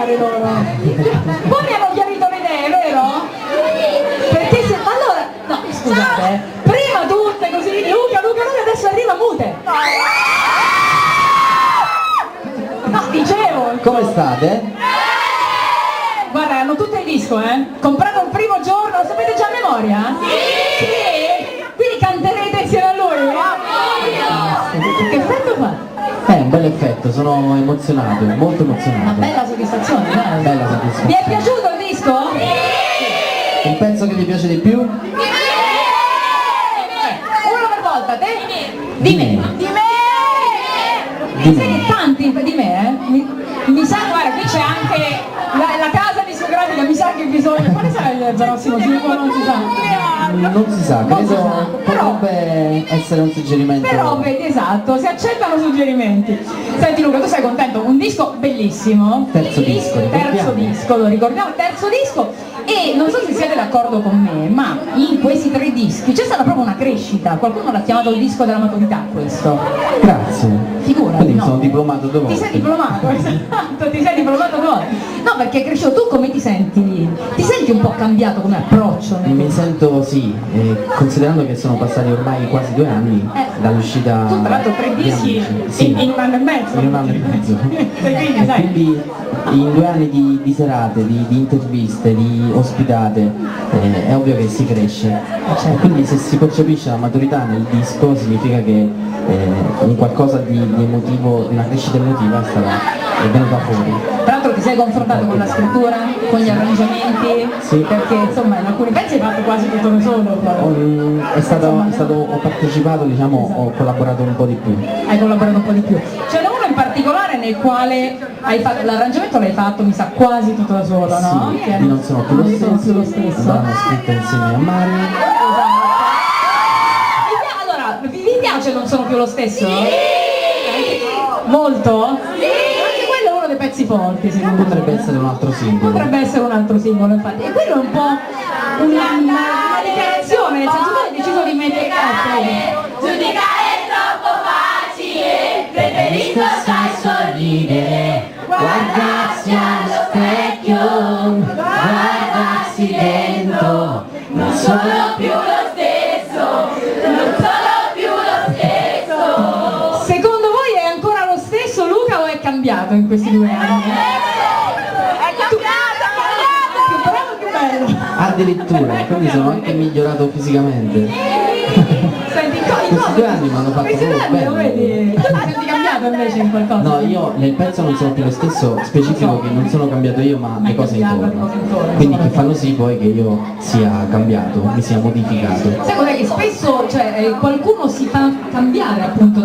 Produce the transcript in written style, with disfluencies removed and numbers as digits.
fare loro? Poi mi hanno chiarito le idee, vero? Perché se... Allora, no, scusate, prima tutte così, Luca, adesso arriva Mute. No, dicevo... Come state? Guarda, hanno tutte il disco, comprato il primo giorno, lo sapete già a memoria? Sì! Quindi canterete insieme a lui? Che effetto fa? Un bel effetto, sono emozionato, molto emozionato. Una bella soddisfazione, dai. Bella soddisfazione. Vi è piaciuto il disco? Sì! Un pezzo che ti piace di più? Uno per volta, te? Di me. Di me! Sai che tanti di me, mi sa, guarda, qui c'è anche la casa discografica, mi sa che bisogna... Quale sarà il Zanossimo Circo? Non si sa. Non si sa, Non si credo sa, però- potrebbe essere un suggerimento. Però vedi, esatto, si accettano suggerimenti. Senti Luca, tu sei contento? Un disco bellissimo. Terzo disco, Terzo ricordiamo. disco, lo ricordiamo, terzo disco. E non so se siete d'accordo con me, ma in questi 3 dischi c'è stata proprio una crescita. Qualcuno l'ha chiamato il disco della maturità questo. Grazie. Figurati, Quindi mi no. sono diplomato 2 volte. Ti sei diplomato, esatto, ti sei diplomato 2 volte. No, perché è cresciuto, tu come ti senti? Ti senti un po' cambiato come approccio? Mi sento sì, considerando che sono passati ormai quasi 2 anni dall'uscita. Tu tra l'altro 3 di dischi Amici. Sì, in un anno e mezzo. in un anno e mezzo. Quindi, sai. Quindi in 2 anni di serate, di interviste, di ospitate, è ovvio che si cresce. Certo. Quindi se si percepisce la maturità nel disco significa che un qualcosa di emotivo, di una crescita emotiva è venuta fuori. Tra l'altro ti sei confrontato con la scrittura, con gli arrangiamenti, Sì. perché insomma in alcuni pezzi hai fatto quasi tutto da solo. Ho partecipato, diciamo, ho collaborato un po' di più. Hai collaborato un po' di più. C'è uno in particolare nel quale hai fatto, l'arrangiamento l'hai fatto, mi sa, quasi tutto da solo, no? Sì, di Non sono più lo Non sono più lo stesso, stesso. l'hanno scritto insieme a Mario. Allora, vi piace Non sono più lo stesso? Molto? Anche quello è uno dei pezzi forti, secondo me. Potrebbe essere un altro singolo. Potrebbe essere un altro singolo, infatti. E quello è un po' una dichiarazione, nel senso che hai deciso di mettere... Giudicare è troppo facile, preferisco stai sorridere, guardarsi allo specchio, guardarsi dentro, non sono più lo stesso, non sono più lo stesso. Secondo voi è ancora lo stesso Luca o è cambiato in questi 2 anni? È cambiato, Più bravo, più bello. Addirittura, quindi sono anche migliorato fisicamente. Senti, Questi 2 anni mi hanno fatto questi 2 proprio anni lo bene. vedi? Tu ti senti cambiato invece in qualcosa? No, io nel pezzo non sono più lo stesso, specifico che non sono cambiato io ma Ma le cose cambiato, le intorno. cose intorno, Quindi insomma. che fanno sì poi che io sia cambiato, mi sia modificato. Sai cos'è che spesso qualcuno si fa cambiare appunto